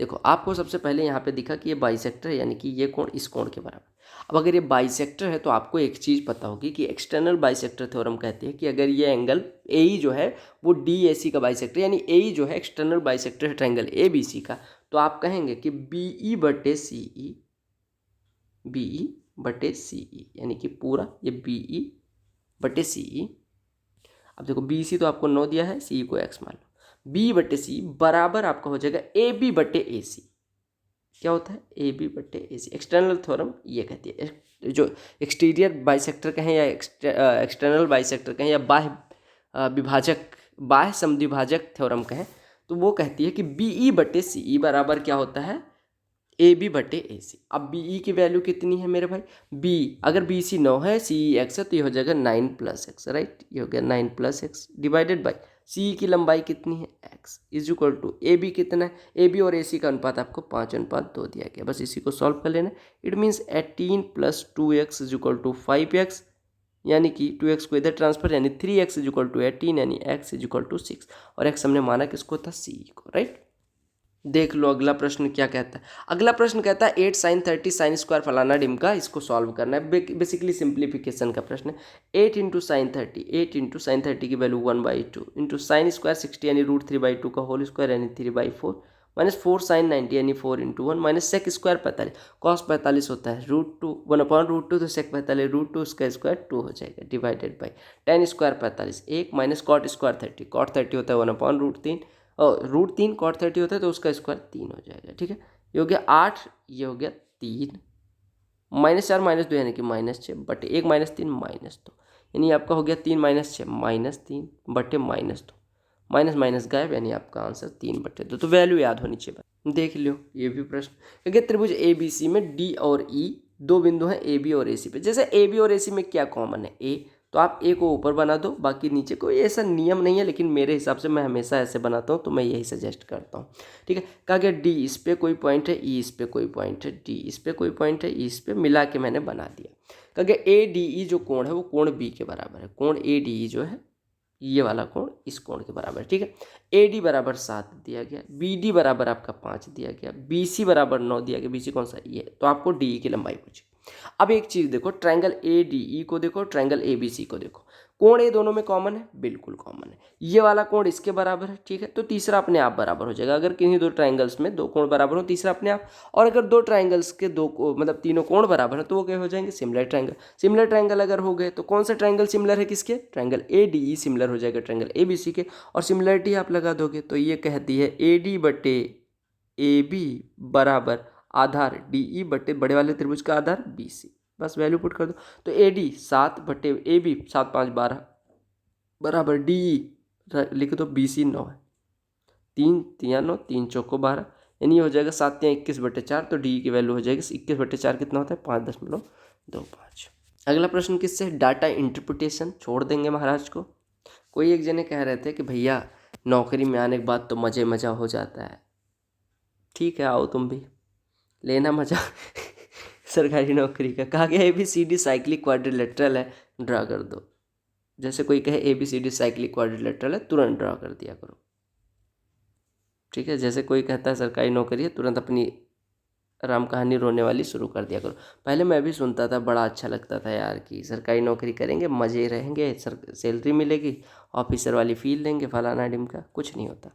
देखो आपको सबसे पहले यहाँ पे दिखा कि ये बाइसेक्टर है, यानी कि ये कोण इस कोण के बराबर। अब अगर ये बाइसेक्टर है तो आपको एक चीज़ पता होगी कि एक्सटर्नल बाइसेक्टर थ्योरम कहती है कि अगर ये एंगल AE जो है वो DAC का बाइसेक्टर, यानी AE जो है एक्सटर्नल बाइसेक्टर है ट्रायंगल ABC का, तो आप कहेंगे कि BE/CE यानी कि पूरा ये BE/CE। अब देखो BC तो आपको 9 दिया है, CE को x मान लो, B/C बराबर आपका हो जाएगा AB/AC। क्या होता है AB/AC, एक्सटर्नल थ्योरम ये कहती है, जो एक्सटीरियर बाइसेक्टर कहें या एक्सटर्नल बाइसेक्टर कहें या बाह्य विभाजक, बाह्य समद्विभाजक थ्योरम कहें, तो वो कहती है कि BE बटे CE बराबर क्या होता है, AB बटे AC। अब BE की वैल्यू कितनी है मेरे भाई, B अगर BC 9 है, CE x है, तो ये हो जाएगा 9 + x, राइट, ये हो गया 9 + x डिवाइडेड बाई CE की लंबाई कितनी है x is equal to AB कितना है, AB और AC का अनुपात आपको 5:2 दिया गया, बस इसी को सॉल्व कर लेना। It means 18 + 2x is equal to 5x, यानी कि 2x को इधर ट्रांसफर, यानी 3x इज इक्वल टू 18, यानी x इज इक्वल टू 6, और x हमने माना किसको था, CE को, राइट। देख लो अगला प्रश्न क्या कहता है। अगला प्रश्न कहता है 8 sin 30 sin स्क्वायर फलाना डिमका, इसको सॉल्व करना है। बेसिकली सिंप्लीफिकेशन का प्रश्न है। 8 इंटू साइन 30, 8 इंटू साइन 30 की वैल्यू 1/2 इंटू साइन स्क्वायर 60 यानी √3/2 का होल स्क्वायर यानी 3/4 माइनस 4 sin 90 यानी 4 into 1 minus sec square 45, cos 45 होता है √2 1/√2, तो सेक 45 √2 उसका स्क्वायर 2 हो जाएगा divided by ten square 45 1 minus cot square 30, cot 30 होता है 1/√3 और √3 कॉट 30 होता है, तो उसका स्क्वायर 3 हो जाएगा, ठीक है। ये हो गया 8, ये हो गया 3 -4 -2 यानी कि -6 बटे 1 -3 -2, यानी आपका हो गया 3 - 6 -3 बटे -2, माइनस माइनस गायब, यानी आपका आंसर 3/2। तो वैल्यू याद होनी चाहिए। देख लो ये भी प्रश्न, क्योंकि त्रिभुज ABC में D और E दो बिंदु हैं AB और AC पे। जैसे AB और AC में क्या कॉमन है, A, तो आप A को ऊपर बना दो, बाकी नीचे। कोई ऐसा नियम नहीं है, लेकिन मेरे हिसाब से मैं हमेशा ऐसे बनाता हूँ, तो मैं यही सजेस्ट करता हूँ, ठीक है। कहा गया D इस पे कोई पॉइंट है, E इस पे कोई पॉइंट है, D इस पे कोई पॉइंट है, E इस पे, मिला के मैंने बना दिया। कहा गया ADE जो कोण है वो कोण B के बराबर है। कोण ADE जो है ये वाला कोण इस कोण के बराबर है, ठीक है। AD बराबर 7 दिया गया, BD बराबर आपका 5 दिया गया, BC बराबर 9 दिया गया। BC कौन सा, ये, तो आपको DE की लंबाई पूछी। अब एक चीज देखो, ट्रायंगल ADE को देखो, ट्रायंगल ABC को देखो, कोण ए दोनों में कॉमन है, बिल्कुल कॉमन है। ये वाला कोण इसके बराबर है, ठीक है, तो तीसरा अपने आप बराबर हो जाएगा। अगर किन्हीं दो ट्रायंगल्स में दो कोण बराबर हो, तीसरा अपने आप। और अगर दो ट्रायंगल्स के मतलब तीनों कोण बराबर है, तो वो क्या हो जाएंगे, सिमिलर ट्रायंगल। सिमिलर ट्रायंगल अगर हो गए, तो कौन सा ट्रायंगल सिमिलर है किसके, ट्रायंगल ADE सिमिलर हो जाएगा ट्रायंगल ABC के, और सिमिलरिटी आप लगा दोगे तो ये कहती है AD बटे AB बराबर आधार DE बटे बड़े वाले त्रिभुज का आधार BC। बस वैल्यू पुट कर दो, तो AD 7 बटे AB 7 5 12 बराबर DE लिख दो, BC 9 है, 3 3 9 3 चौको 12, यानी हो जाएगा 7 3 21 बटे 4, तो DE की वैल्यू हो जाएगी 21 बटे 4 कितना होता है, 5.25। अगला प्रश्न किससे, डाटा इंटरप्रिटेशन। छोड़ देंगे महाराज को। कोई एक जने कह रहे थे कि भैया नौकरी में आने के बाद तो मज़ा हो जाता है। ठीक है, आओ तुम भी लेना मज़ा सरकारी नौकरी का। कहा गया ABCD साइक्लिक क्वाड्रिलेटरल है, ड्रा कर दो। जैसे कोई कहे ABCD साइक्लिक क्वाड्रिलेटरल है, तुरंत ड्रा कर दिया करो, ठीक है। जैसे कोई कहता है सरकारी नौकरी है, तुरंत अपनी राम कहानी रोने वाली शुरू कर दिया करो। पहले मैं भी सुनता था, बड़ा अच्छा लगता था यार कि सरकारी नौकरी करेंगे, मज़े रहेंगे, सैलरी मिलेगी, ऑफिसर वाली फील लेंगे, फलाना डिमका। कुछ नहीं होता,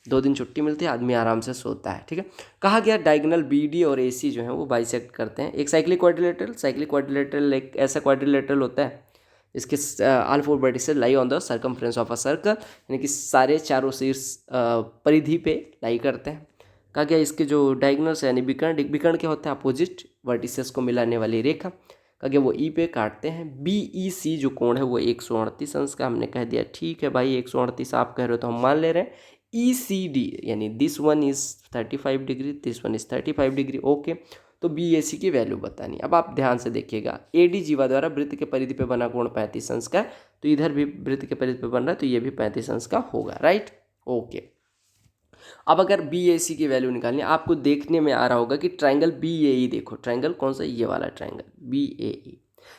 2 दिन छुट्टी मिलती है, आदमी आराम से सोता है, ठीक है। कहा गया डायगोनल BD और AC जो है वो बाइसेक्ट करते हैं। एक साइक्लिक क्वाड्रिलेटरल एक ऐसा क्वाड्रिलेटरल होता है इसके all 4 vertices lie on the circumference of a circle, यानी कि सारे चारों शीर्ष परिधि पे लाई करते हैं। कहा गया इसके जो डायगोनल्स यानी विकर्ण क्या होता है, अपोजिट वर्टिसेस को मिलाने वाली रेखा। कहा गया वो E पे काटते हैं। BEC जो कोण है वो 138 अंश का, हमने कह दिया ठीक है भाई 138 आप कह रहे हो तो हम मान ले रहे हैं। ECD यानी this one is 35 degree, this one is 35 degree, okay. तो BAC की वैल्यू बतानी। अब आप ध्यान से देखिएगा, AD जीवा द्वारा वृत्त के परिधि पे बना कोण 35 अंश का, तो इधर भी वृत्त के परिधि पे बन रहा है, तो ये भी 35 अंश का होगा, राइट, ओके। अब अगर BAC की वैल्यू निकालनी, आपको देखने में आ रहा होगा कि ट्राइंगल BAE देखो, ट्राइंगल कौन सा, ये वाला ट्राइंगल BAE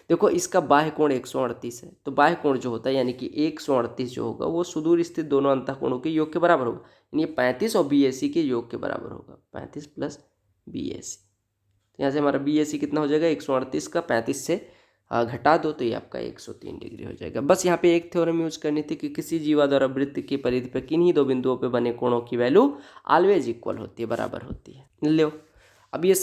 देखो, इसका बाह्य कोण 138 है, तो बाह्य कोण जो होता है यानी कि 138 जो होगा वो सुदूर स्थित दोनों अंतःकोणों के योग के बराबर होगा, यानी 35 और BAC के योग के बराबर होगा, 35 प्लस BAC। तो यहाँ से हमारा BAC कितना हो जाएगा, 138 का 35 से घटा दो, तो ये आपका 103 डिग्री हो जाएगा। बस यहाँ पे एक थ्योरम यूज करनी थी कि किसी जीवा द्वारा वृत्त की परिधि पर किन्हीं दो बिंदुओं पे बने कोणों की वैल्यू ऑलवेज इक्वल होती है, बराबर होती है। लो, अब ये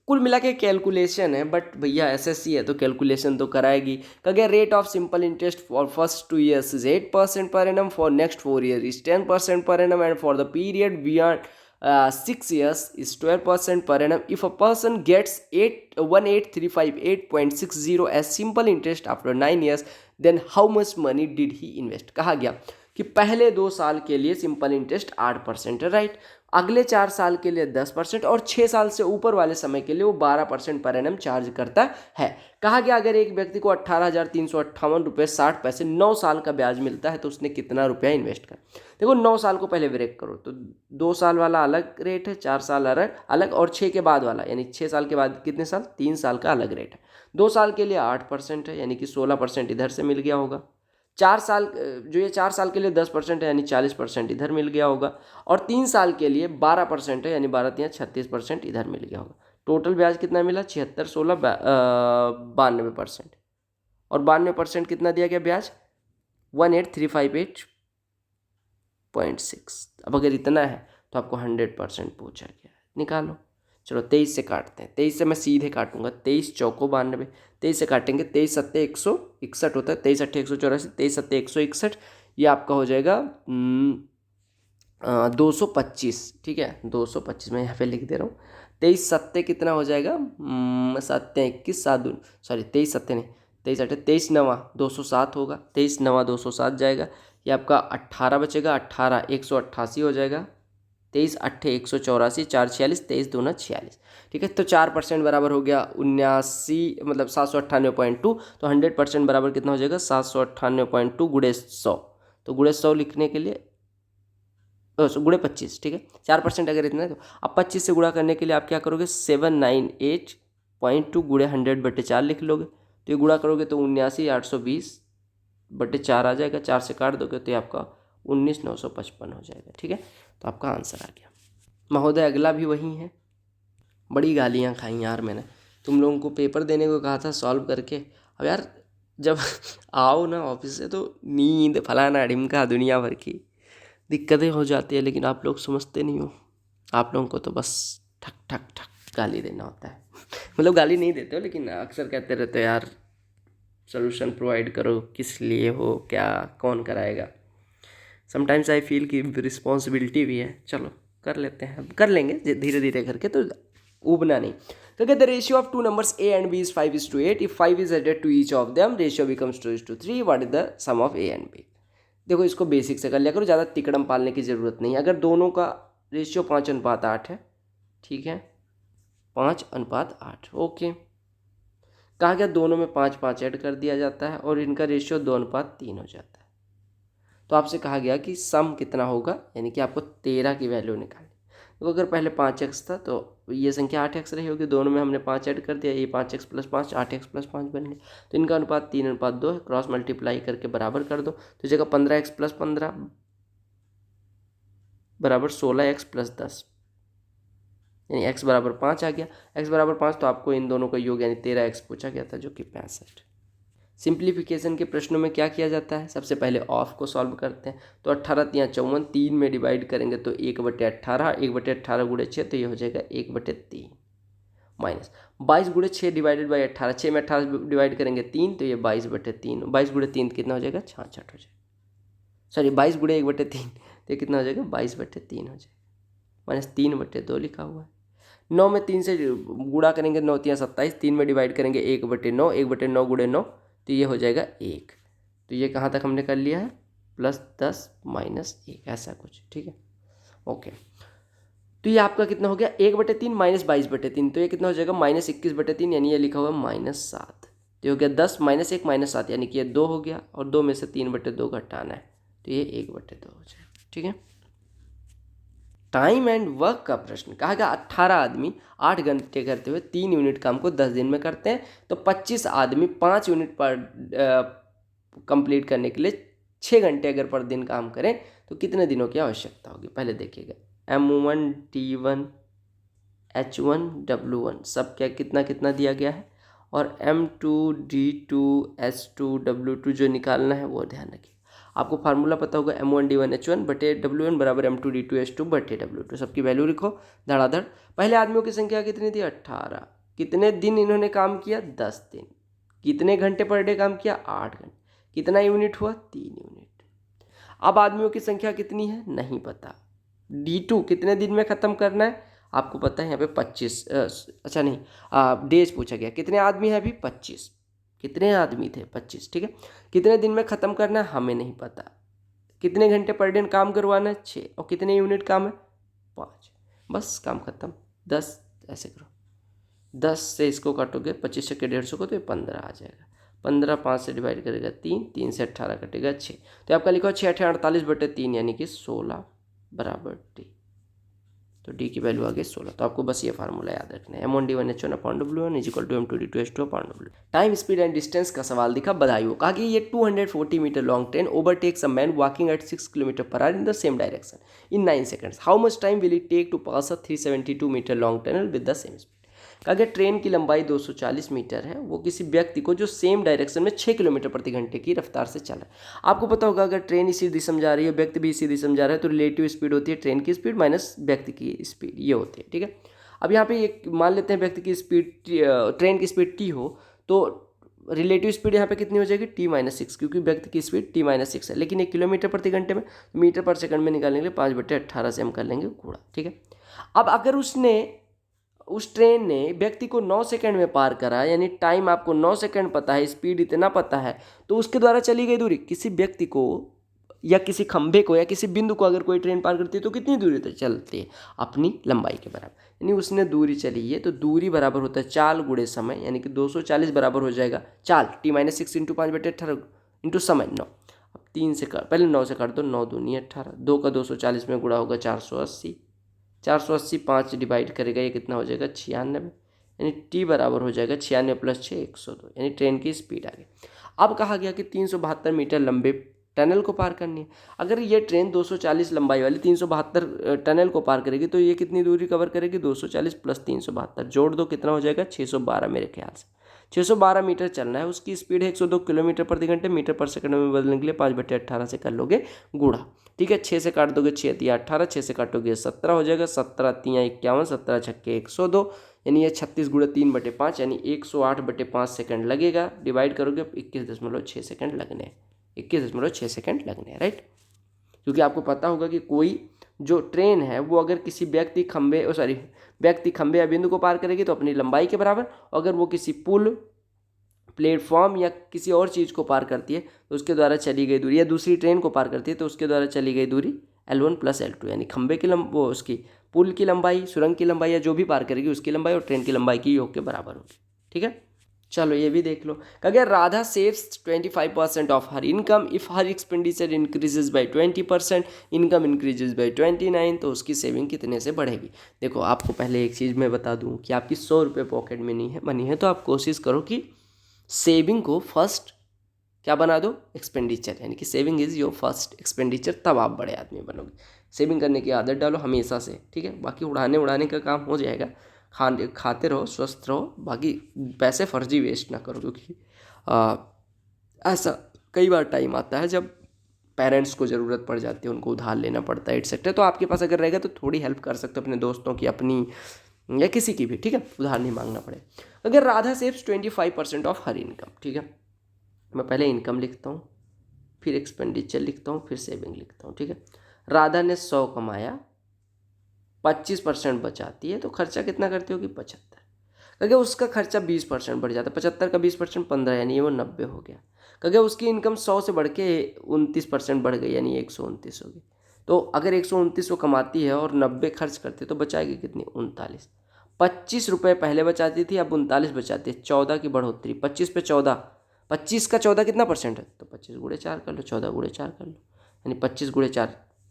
कुल मिला के कैलकुलेशन है, बट भैया SSC है तो कैलकुलेशन तो कराएगी। कहा rate of simple interest for first 2 years is 8% per annum, for next 4 years is 10% per annum, and for the period beyond 6 years is 12% per annum. If a person gets 18,358.60 as simple interest after 9 years, then how much money did he invest? कहा गया कि पहले 2 साल के लिए simple interest 8% है, right. अगले 4 साल के लिए 10% और 6 साल से ऊपर वाले समय के लिए वो 12% पर एनम चार्ज करता है। कहा गया अगर एक व्यक्ति को 18,358 रुपये 60 पैसे 9 साल का ब्याज मिलता है तो उसने कितना रुपया इन्वेस्ट कर। देखो 9 साल को पहले ब्रेक करो तो 2 साल वाला अलग रेट है, 4 साल अलग और 6 के बाद वाला यानी 6 साल के बाद कितने साल, 3 साल का अलग रेट है। 2 साल के लिए 8% है यानी कि 16% इधर से मिल गया होगा। 4 साल जो ये 4 साल के लिए 10% है यानी 40% इधर मिल गया होगा। और 3 साल के लिए 12% है यानी 12 या 36% इधर मिल गया होगा। टोटल ब्याज कितना मिला, 76, 16, 92%। और 92% कितना दिया गया ब्याज, 18,358.6। अब अगर इतना है तो आपको 100% पूछा गया है, निकालो। चलो 23 से काटते हैं, 23 से मैं सीधे काटूंगा, 23 चौको 92, 23 से काटेंगे, 23 सत्ते 161 होता है, 23 अट्ठे 184, 23 सत्ते 161, ये आपका हो जाएगा 225, ठीक है 225 मैं यहाँ पे लिख दे रहा हूँ। 23 सत्ते कितना हो जाएगा, सत्ते 21 7 सॉरी 23 सत्ते नहीं, 23 अट्ठे 23 नवा 207 होगा, 23 नवा 207 जाएगा। ये आपका 18 बचेगा, 18 188 हो जाएगा, 23 अट्ठे 184, 4 46, 23 दूना 46, ठीक है। तो 4% बराबर हो गया 79, मतलब 798.2। तो 100% बराबर कितना हो जाएगा, 798.2 गुणे 100। तो गुणे 100 लिखने के लिए गुणे 25, ठीक है। 4% अगर इतना है तो अब 25 से गुणा करने के लिए आप क्या करोगे, 798.2 गुणे 100/4 लिख लोगे। तो ये गुणा करोगे तो 79,820/4 आ जाएगा, 4 से काट दोगे तो ये आपका 19,955 हो जाएगा, ठीक है। तो आपका आंसर आ गया। महोदय अगला भी वही है। बड़ी गालियाँ खाई यार मैंने, तुम लोगों को पेपर देने को कहा था सॉल्व करके। अब यार जब आओ ना ऑफिस से तो नींद फलाना ढिमका दुनिया भर की दिक्कतें हो जाती है, लेकिन आप लोग समझते नहीं हो। आप लोगों को तो बस ठक ठक ठक गाली देना होता है। मतलब गाली नहीं देते हो लेकिन अक्सर कहते रहते हो यार सोल्यूशन प्रोवाइड करो, किस लिए हो, क्या कौन कराएगा। समटाइम्स आई फील कि रिस्पॉन्सिबिलिटी भी है, चलो कर लेते हैं, कर लेंगे धीरे धीरे करके, तो ऊबना नहीं। तो कहते हैं ratio of two numbers a and b is 5:8. If 5 is added to each of them, ratio becomes 2:3. What is the sum of a and b? देखो इसको बेसिक से कर लिया करो, ज़्यादा तिकड़म पालने की ज़रूरत नहीं है। अगर दोनों का रेशियो 5:8 है, ठीक है 5:8, ओके। कहा गया दोनों में 5 ऐड कर दिया जाता है और इनका रेशियो 2:3 हो जाता है। तो आपसे कहा गया कि सम कितना होगा, यानी कि आपको 13 की वैल्यू निकालनी। तो अगर पहले 5x था तो ये संख्या 8x रही होगी, दोनों में हमने 5 ऐड कर दिया, ये 5x + 5 8x + 5 बन गया। तो इनका अनुपात 3:2 है, क्रॉस मल्टीप्लाई करके बराबर कर दो, तो जगह 15x + 15 बराबर 16x + 10, यानी x बराबर 5 आ गया। x बराबर 5 तो आपको इन दोनों का योग यानी 13x पूछा गया था, जो कि 65। सिंप्लीफिकेशन के प्रश्नों में क्या किया जाता है, सबसे पहले ऑफ को सॉल्व करते हैं। तो 18 × 54, 3 में डिवाइड करेंगे तो 1/18, 1/18 गुणे 6 तो ये हो जाएगा 1/3 माइनस 22 गुणे 6 डिवाइडेड बाई 18, 6 में 18 डिवाइड करेंगे 3 तो ये 22/3, 22 गुणे 3 कितना हो जाएगा 66 हो जाएगा, सॉरी 22 गुणे 1/3 तो ये कितना हो जाएगा 22/3 हो जाएगा, माइनस 3/2 लिखा हुआ है। 9 में 3 से गुणा करेंगे 9 × 3 = 27, 3 में डिवाइड करेंगे 1/9, 1/9 गुणे 9 तो ये हो जाएगा 1। तो ये कहाँ तक हमने कर लिया है, +10 - 1 ऐसा कुछ, ठीक है ओके। तो ये आपका कितना हो गया 1/3 - 22/3, तो ये कितना हो जाएगा -21/3, यानी ये लिखा हुआ -7। तो ये हो गया 10 - 1 -7, यानी कि ये 2 हो गया और 2 में से 3/2 घटाना है तो ये 1/2 हो जाएगा, ठीक है। टाइम एंड वर्क का प्रश्न कहा गया 18 आदमी 8 घंटे करते हुए 3 यूनिट काम को 10 दिन में करते हैं, तो 25 आदमी 5 यूनिट पर कंप्लीट करने के लिए 6 घंटे अगर पर दिन काम करें तो कितने दिनों की आवश्यकता होगी। पहले देखिएगा M1 T1 H1 W1 सब क्या कितना कितना दिया गया है, और M2 D2 S2 W2 जो निकालना है वो ध्यान रखिए। आपको फार्मूला पता होगा M1 D1 H1 बटे W1 बराबर M2 D2 S2 बटे W2। सबकी वैल्यू लिखो धड़ाधड़। पहले आदमियों की संख्या कितनी थी 18, कितने दिन इन्होंने काम किया 10 दिन, कितने घंटे पर डे काम किया 8 घंटे, कितना यूनिट हुआ 3 यूनिट। अब आदमियों की संख्या कितनी है नहीं पता, D2 कितने दिन में ख़त्म करना है आपको पता है, यहाँ पे 25 अच्छा नहीं डेज पूछा गया, कितने आदमी है अभी 25, कितने आदमी थे 25, ठीक है। कितने दिन में ख़त्म करना है हमें नहीं पता, कितने घंटे पर डे काम करवाना है 6, और कितने यूनिट काम है 5, बस काम खत्म। 10 ऐसे करो, 10 से इसको काटोगे 25 से 150 को तो ये 15 आ जाएगा। 15 5 से डिवाइड करेगा 3, 3 से 18 कटेगा 6, तो आपका लिखा 6 8 48/3 यानी कि 16 बराबर डी। तो डी की वैल्यू आ गई 16। तो आपको बस ये फार्मूला याद रखना है, M1D1H1/W1 = M2D2H2/W। Time speed and distance का सवाल दिखा, बधाई हो। कहा कि ये 240 metre long train overtakes a man walking at 6 km/h in the same direction in 9 seconds। How much time will it take to pass a 372 metre long tunnel with the same speed. कहा कि train की लंबाई 240 metre है, वो किसी व्यक्ति को जो सेम डायरेक्शन में 6 km/घंटे की रफ्तार से चला है। आपको पता होगा अगर ट्रेन इसी दिशा में जा रही है, व्यक्ति भी इसी दिशा में जा रहा है, तो रिलेटिव स्पीड होती है ट्रेन की स्पीड माइनस व्यक्ति की स्पीड, ये होती है। ठीक है, अब यहाँ पे एक मान लेते हैं व्यक्ति की स्पीड, ट्रेन की स्पीड टी हो, तो रिलेटिव स्पीड यहाँ पे कितनी हो जाएगी t-6, क्योंकि व्यक्ति की स्पीड t-6 है। लेकिन 1 km/घंटे में मीटर पर सेकंड में निकालने के लिए 5/18 से हम कर लेंगे गुणा। ठीक है, अब अगर उस ट्रेन ने व्यक्ति को 9 सेकंड में पार करा, यानी टाइम आपको 9 सेकंड पता है, स्पीड इतना पता है, तो उसके द्वारा चली गई दूरी किसी व्यक्ति को या किसी खंभे को या किसी बिंदु को अगर कोई ट्रेन पार करती है तो कितनी दूरी तक चलती है, अपनी लंबाई के बराबर। यानी उसने दूरी चली है तो दूरी बराबर होता है चाल गुणे समय, यानी कि 240 बराबर हो जाएगा चाल t-6 × 5/18 इंटू समय 9। अब 3 से कर, पहले 9 से काट दो, 9 दूनी 18, 2 का 240 में गुणा होगा 480, 480 5 डिवाइड करेगा, ये कितना हो जाएगा 96, यानी टी बराबर हो जाएगा 96 + 6 102, यानी ट्रेन की स्पीड आ गई। अब कहा गया कि 372 मीटर लंबे टनल को पार करनी है। अगर ये ट्रेन 240 लंबाई वाली 372 टनल को पार करेगी तो ये कितनी दूरी कवर करेगी, 240 + 372 जोड़ दो, कितना हो जाएगा 612 मेरे ख्याल से। 612 मीटर चलना है, उसकी स्पीड है 102 km/घंटे, मीटर पर सेकंड में बदलने के लिए 5/18 से कर लोगे गुणा। ठीक है, 6 से काट दोगे 6 × 18, 6 से काटोगे 17 हो जाएगा, 17 × 3 = 51, 17 × 6 = 102, यानी ये 36 × 3/5 यानी 108/5 सेकंड लगेगा। डिवाइड करोगे 21.6 सेकंड लगने हैं, 21.6 सेकंड लगने हैं, राइट। क्योंकि आपको पता होगा कि कोई जो ट्रेन है वो अगर किसी व्यक्ति खंबे या बिंदु को पार करेगी तो अपनी लंबाई के बराबर, अगर वो किसी पुल, प्लेटफॉर्म या किसी और चीज़ को पार करती है तो उसके द्वारा चली गई दूरी, या दूसरी ट्रेन को पार करती है तो उसके द्वारा चली गई दूरी L1 + L2, यानी खंबे की वो उसकी पुल की लंबाई, सुरंग की लंबाई या जो भी पार करेगी उसकी लंबाई और ट्रेन की लंबाई की योग के बराबर होगी। ठीक है, चलो ये भी देख लो। अगर Radha saves 25% of her income if her expenditure increases by 20%, income increases by 29, तो उसकी सेविंग कितने से बढ़ेगी। देखो आपको पहले एक चीज़ मैं बता दूं कि आपकी 100 रुपये पॉकेट में नहीं है मनी है, तो आप कोशिश करो कि सेविंग को फर्स्ट क्या बना दो, एक्सपेंडिचर, यानी कि saving is your first expenditure, तब आप बड़े आदमी बनोगे। सेविंग करने की आदत डालो हमेशा से, ठीक है। बाकी उड़ाने का काम हो जाएगा, खाते रहो, स्वस्थ रहो, बाकी पैसे फर्जी वेस्ट ना करो, क्योंकि ऐसा कई बार टाइम आता है जब पेरेंट्स को ज़रूरत पड़ जाती है, उनको उधार लेना पड़ता है एटसेट्रा, तो आपके पास अगर रहेगा तो थोड़ी हेल्प कर सकते हो अपने दोस्तों की, अपनी या किसी की भी, ठीक है, उधार नहीं मांगना पड़े। अगर Radha saves 25% of her income, ठीक है, मैं पहले इनकम लिखता हूँ, फिर एक्सपेंडिचर लिखता हूँ, फिर सेविंग लिखता हूँ, ठीक है। राधा ने 100 कमाया, 25% बचाती है, तो खर्चा कितना करती होगी 75, क्योंकि उसका खर्चा 20% बढ़ जाता है, 75 का 20% 15, यानी वो 90 हो गया। क्योंकि उसकी इनकम 100 से बढ़ के 29% बढ़ गई, यानी 129 होगी। तो अगर 129 वो कमाती है और 90 खर्च करती है तो बचाएगी कितनी, 39। 25 रुपये पहले बचाती थी, अब 39 बचाती है, 14 की बढ़ोतरी, 25 पे 14, 25 का 14 कितना % है, तो 25 × 4 कर लो, 14 × 4 कर लो, यानी 25 × 4,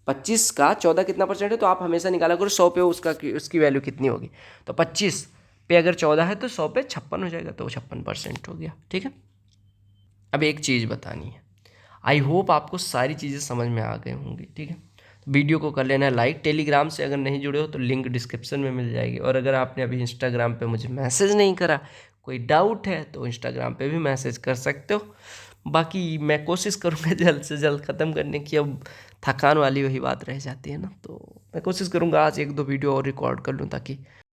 25 का 14 कितना % है, तो आप हमेशा निकाला करो 100 पे उसकी वैल्यू कितनी होगी, तो 25 पे अगर 14 है तो 100 पे 56 हो जाएगा, तो 56% हो गया, ठीक है। अब एक चीज़ बतानी है, आई होप आपको सारी चीज़ें समझ में आ गई होंगी, ठीक है। वीडियो को कर लेना लाइक, टेलीग्राम से अगर नहीं जुड़े हो तो लिंक डिस्क्रिप्शन में मिल जाएगी, और अगर आपने अभी इंस्टाग्राम पे मुझे मैसेज नहीं करा, कोई डाउट है तो इंस्टाग्राम पे भी मैसेज कर सकते हो। बाकी मैं कोशिश करूँगा जल्द से जल्द ख़त्म करने की, अब थकान वाली वही बात रह जाती है ना, तो मैं कोशिश करूँगा आज 1-2 वीडियो और रिकॉर्ड कर लूँ ताकि